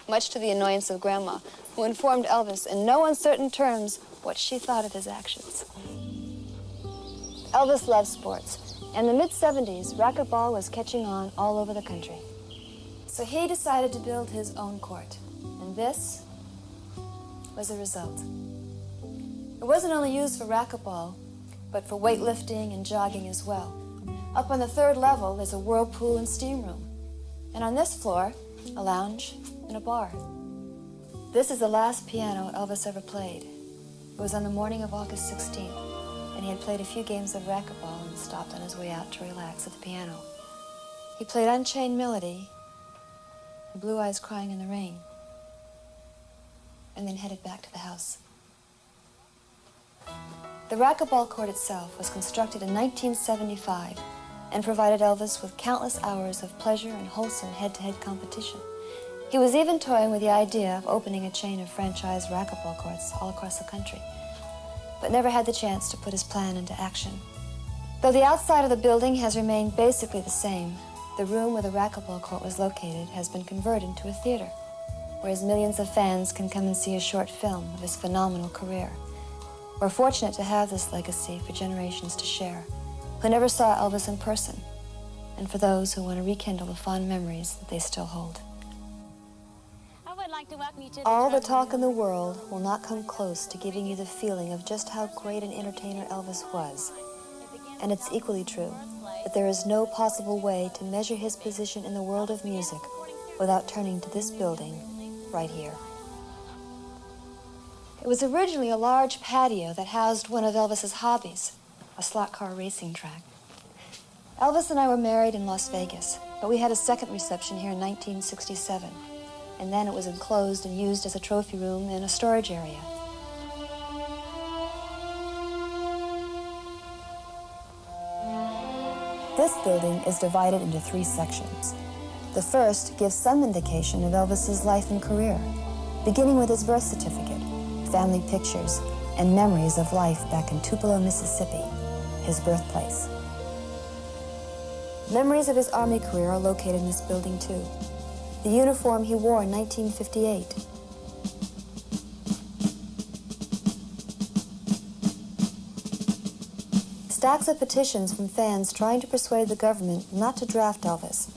Much to the annoyance of Grandma, who informed Elvis in no uncertain terms what she thought of his actions. Elvis loved sports. In the mid-70s, racquetball was catching on all over the country. So he decided to build his own court. And this was the result. It wasn't only used for racquetball, but for weightlifting and jogging as well. Up on the 3rd level, there's a whirlpool and steam room. And on this floor, a lounge and a bar. This is the last piano Elvis ever played. It was on the morning of August 16th, and he had played a few games of racquetball and stopped on his way out to relax at the piano. He played Unchained Melody and Blue Eyes Crying in the Rain, and then headed back to the house. The racquetball court itself was constructed in 1975 and provided Elvis with countless hours of pleasure and wholesome head-to-head competition. He was even toying with the idea of opening a chain of franchise racquetball courts all across the country, but never had the chance to put his plan into action. Though the outside of the building has remained basically the same, the room where the racquetball court was located has been converted into a theater, whereas millions of fans can come and see a short film of his phenomenal career. We're fortunate to have this legacy for generations to share, who never saw Elvis in person, and for those who want to rekindle the fond memories that they still hold. All the talk in the world will not come close to giving you the feeling of just how great an entertainer Elvis was. And it's equally true that there is no possible way to measure his position in the world of music without turning to this building right here. It was originally a large patio that housed one of Elvis's hobbies, a slot car racing track. Elvis and I were married in Las Vegas, but we had a second reception here in 1967. And then it was enclosed and used as a trophy room and a storage area. This building is divided into 3 sections. The first gives some indication of Elvis's life and career, beginning with his birth certificate, family pictures, and memories of life back in Tupelo, Mississippi, his birthplace. Memories of his Army career are located in this building, too. The uniform he wore in 1958. stacks of petitions from fans trying to persuade the government not to draft Elvis.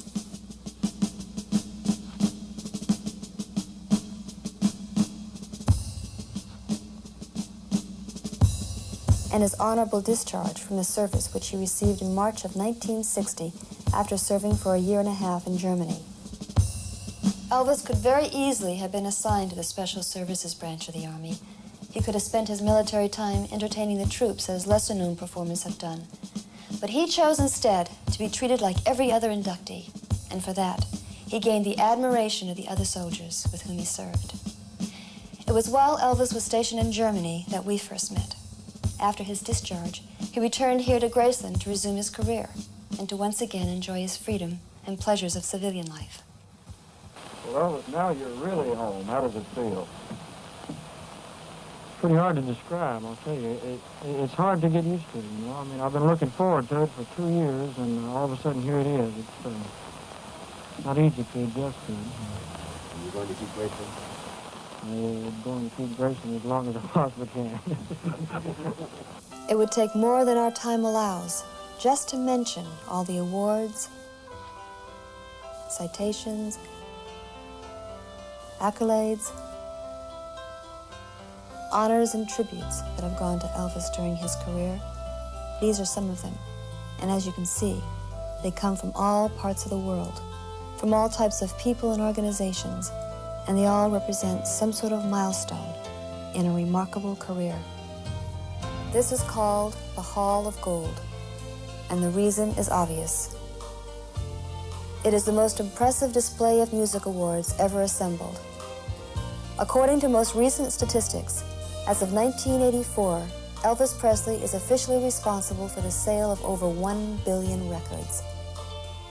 And his honorable discharge from the service which he received in March of 1960 after serving for a year and a half in Germany. Elvis could very easily have been assigned to the Special Services branch of the Army. He could have spent his military time entertaining the troops as lesser-known performers have done. But he chose instead to be treated like every other inductee, and for that, he gained the admiration of the other soldiers with whom he served. It was while Elvis was stationed in Germany that we first met. After his discharge, he returned here to Graceland to resume his career and to once again enjoy his freedom and pleasures of civilian life. Well, now you're really home. How does it feel? Pretty hard to describe, I'll tell you. It's hard to get used to, you know. I mean, I've been looking forward to it for 2 years, and all of a sudden here it is. It's not easy to adjust to it. Are you going to keep Graceland? I'm going to keep Graceland as long as I possibly can. It would take more than our time allows just to mention all the awards, citations, accolades, honors and tributes that have gone to Elvis during his career. These are some of them, and as you can see, they come from all parts of the world, from all types of people and organizations, and they all represent some sort of milestone in a remarkable career. This is called the Hall of Gold, and the reason is obvious. It is the most impressive display of music awards ever assembled. According to most recent statistics, as of 1984, Elvis Presley is officially responsible for the sale of over 1 billion records,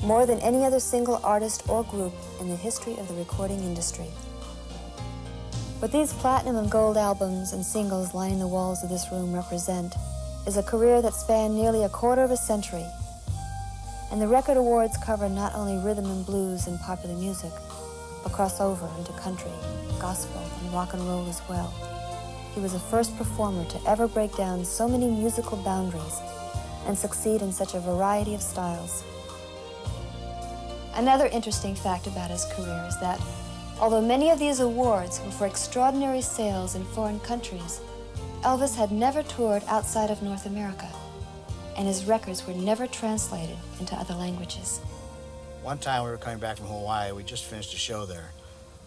more than any other single artist or group in the history of the recording industry. What these platinum and gold albums and singles lining the walls of this room represent is a career that spanned nearly a quarter of a century. And the record awards cover not only rhythm and blues and popular music, but cross over into country, gospel, and rock and roll as well. He was the first performer to ever break down so many musical boundaries and succeed in such a variety of styles. Another interesting fact about his career is that, although many of these awards were for extraordinary sales in foreign countries, Elvis had never toured outside of North America, and his records were never translated into other languages. One time we were coming back from Hawaii, we just finished a show there,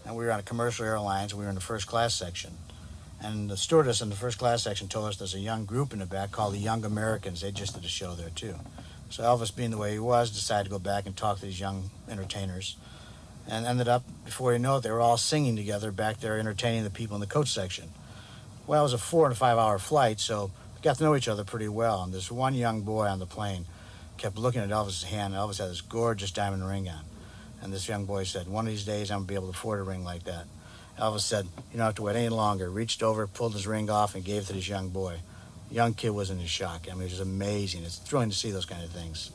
and we were on a commercial airlines, we were in the first class section. And the stewardess in the first class section told us there's a young group in the back called the Young Americans. They just did a show there too. So Elvis, being the way he was, decided to go back and talk to these young entertainers, and ended up, before you know it, they were all singing together back there, entertaining the people in the coach section. Well, it was a 4 and 5 hour flight, so we got to know each other pretty well. And this one young boy on the plane kept looking at Elvis's hand, and Elvis had this gorgeous diamond ring on. And this young boy said, "One of these days I'm going to be able to afford a ring like that." Elvis said, "You don't have to wait any longer." Reached over, pulled his ring off, and gave it to this young boy. The young kid was in shock. I mean, it was amazing. It's thrilling to see those kind of things.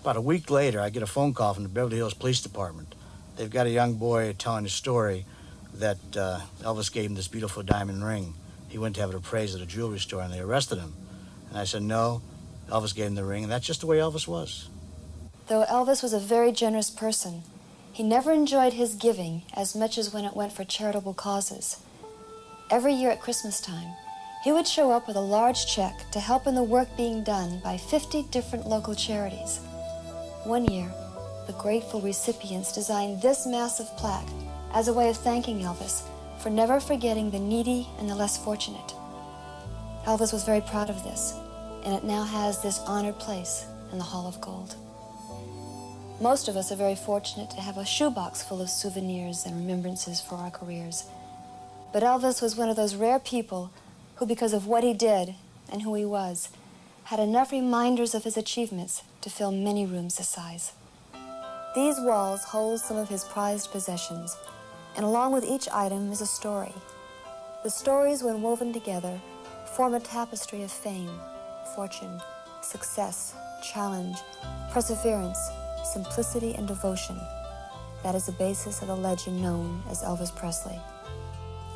About a week later, I get a phone call from the Beverly Hills Police Department. They've got a young boy telling a story that Elvis gave him this beautiful diamond ring. He went to have it appraised at a jewelry store, and they arrested him. And I said, no, Elvis gave him the ring, and that's just the way Elvis was. Though Elvis was a very generous person, he never enjoyed his giving as much as when it went for charitable causes. Every year at Christmas time, he would show up with a large check to help in the work being done by 50 different local charities. One year, the grateful recipients designed this massive plaque as a way of thanking Elvis for never forgetting the needy and the less fortunate. Elvis was very proud of this, and it now has this honored place in the Hall of Gold. Most of us are very fortunate to have a shoebox full of souvenirs and remembrances for our careers. But Elvis was one of those rare people who, because of what he did and who he was, had enough reminders of his achievements to fill many rooms his size. These walls hold some of his prized possessions, and along with each item is a story. The stories, when woven together, form a tapestry of fame, fortune, success, challenge, perseverance, simplicity, and devotion. That is the basis of the legend known as Elvis Presley.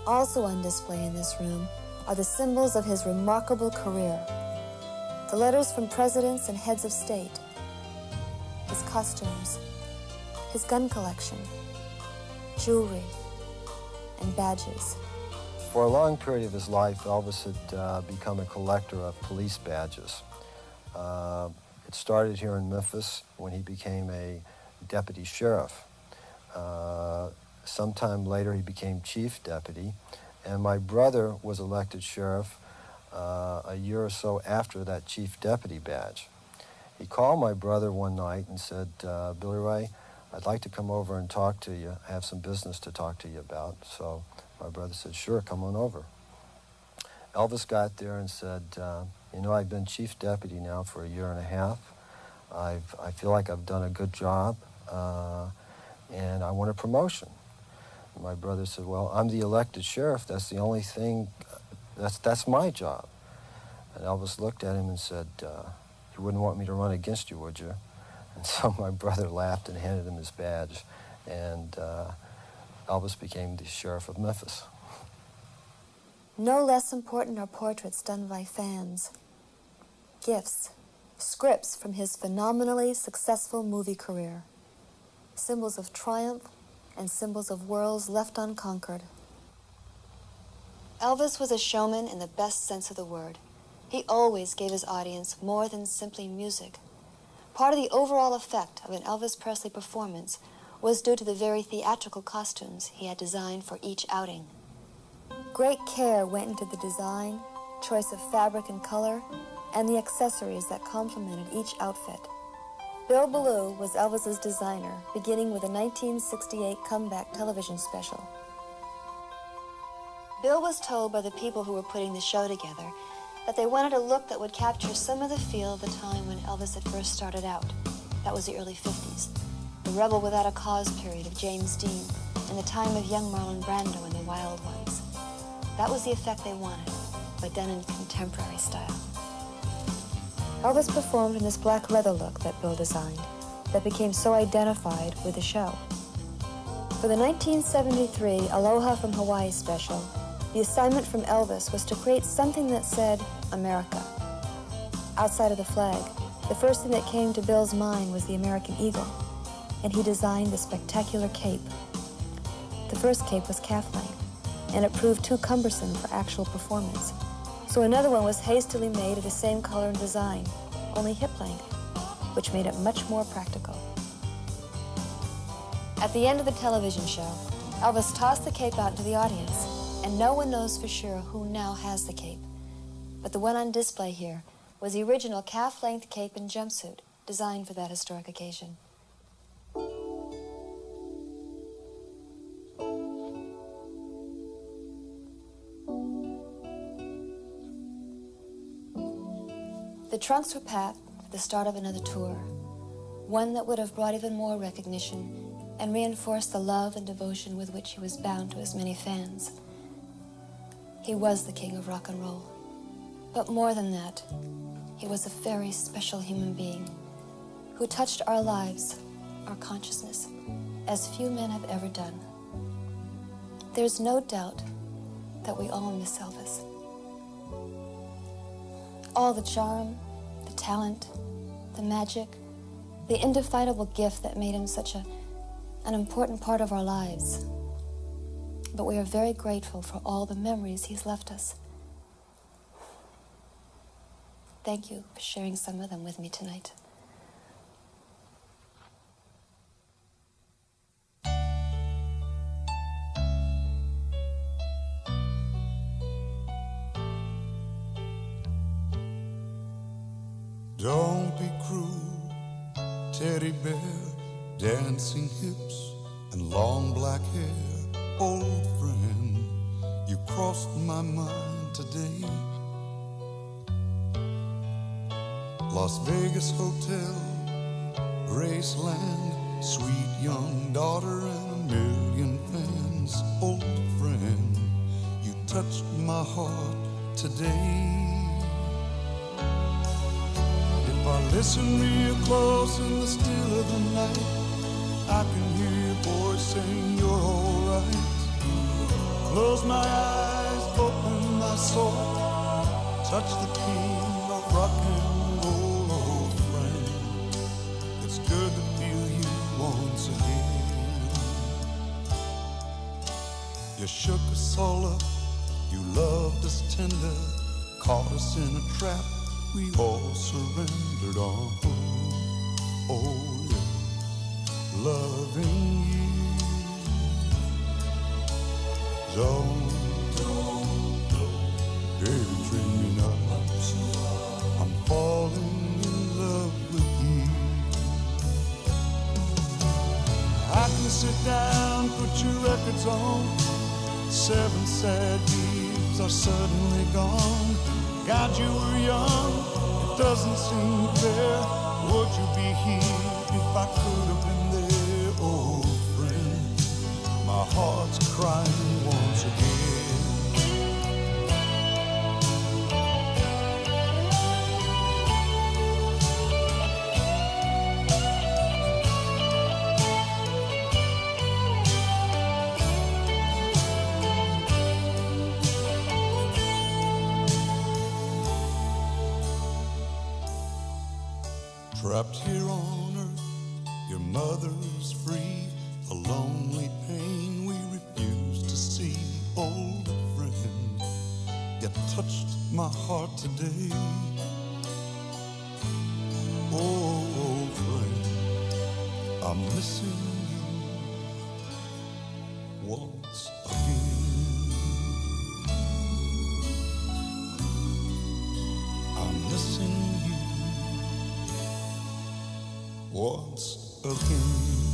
Also on display in this room are the symbols of his remarkable career. the letters from presidents and heads of state, his costumes, his gun collection, jewelry, and badges. For a long period of his life, Elvis had become a collector of police badges. It started here in Memphis when he became a deputy sheriff. Sometime later, he became chief deputy, and my brother was elected sheriff a year or so after that chief deputy badge. He called my brother one night and said, Billy Ray, I'd like to come over and talk to you. I have some business to talk to you about. So my brother said, sure, come on over. Elvis got there and said, you know, I've been chief deputy now for a year and a half. I feel like I've done a good job, and I want a promotion. And my brother said, well, I'm the elected sheriff. That's the only thing, that's my job. And Elvis looked at him and said, you wouldn't want me to run against you, would you? And so my brother laughed and handed him his badge, and Elvis became the sheriff of Memphis. No less important are portraits done by fans, gifts, scripts from his phenomenally successful movie career, symbols of triumph and symbols of worlds left unconquered. Elvis was a showman in the best sense of the word. He always gave his audience more than simply music. Part of the overall effect of an Elvis Presley performance was due to the very theatrical costumes he had designed for each outing. Great care went into the design, choice of fabric and color, and the accessories that complemented each outfit. Bill Ballou was Elvis's designer, beginning with a 1968 comeback television special. Bill was told by the people who were putting the show together that they wanted a look that would capture some of the feel of the time when Elvis had first started out. That was the early 50s, the rebel without a cause period of James Dean, and the time of young Marlon Brando and the Wild Ones. That was the effect they wanted, but done in contemporary style. Elvis performed in this black leather look that Bill designed that became so identified with the show. For the 1973 Aloha from Hawaii special, the assignment from Elvis was to create something that said, America. Outside of the flag, the first thing that came to Bill's mind was the American eagle, and he designed the spectacular cape. The first cape was calf-length, and it proved too cumbersome for actual performance. So another one was hastily made of the same color and design, only hip-length, which made it much more practical. At the end of the television show, Elvis tossed the cape out to the audience, and no one knows for sure who now has the cape. But the one on display here was the original calf-length cape and jumpsuit designed for that historic occasion. The trunks were packed for the start of another tour, one that would have brought even more recognition and reinforced the love and devotion with which he was bound to his many fans. He was the king of rock and roll. But more than that, he was a very special human being who touched our lives, our consciousness, as few men have ever done. There's no doubt that we all miss Elvis. All the charm, the talent, the magic, the indefinable gift that made him such an important part of our lives. But we are very grateful for all the memories he's left us. Thank you for sharing some of them with me tonight. Don't be cruel, teddy bear, dancing hips and long black hair. Old friend, you crossed my mind today. Las Vegas Hotel, Graceland, sweet young daughter and a million fans. Old friend, you touched my heart today. If I listen real close in the still of the night, I can hear your voice saying you're alright. Close my eyes, open my soul, touch the king of rock and roll. You shook us all up, you loved us tender, caught us in a trap, we all surrendered on. Oh yeah, loving you. Don't baby, treat me nice. I'm falling in love with you. I can sit down, put your records on. 7 sad years are suddenly gone. God, you were young, it doesn't seem fair. Would you be here if I could have been there? Oh, friend, my heart's crying once again. Trapped here on earth, your mother's free. The lonely pain we refuse to see. Old friend, you touched my heart today. Oh, old friend, I'm missing you once again. I'm missing you once again.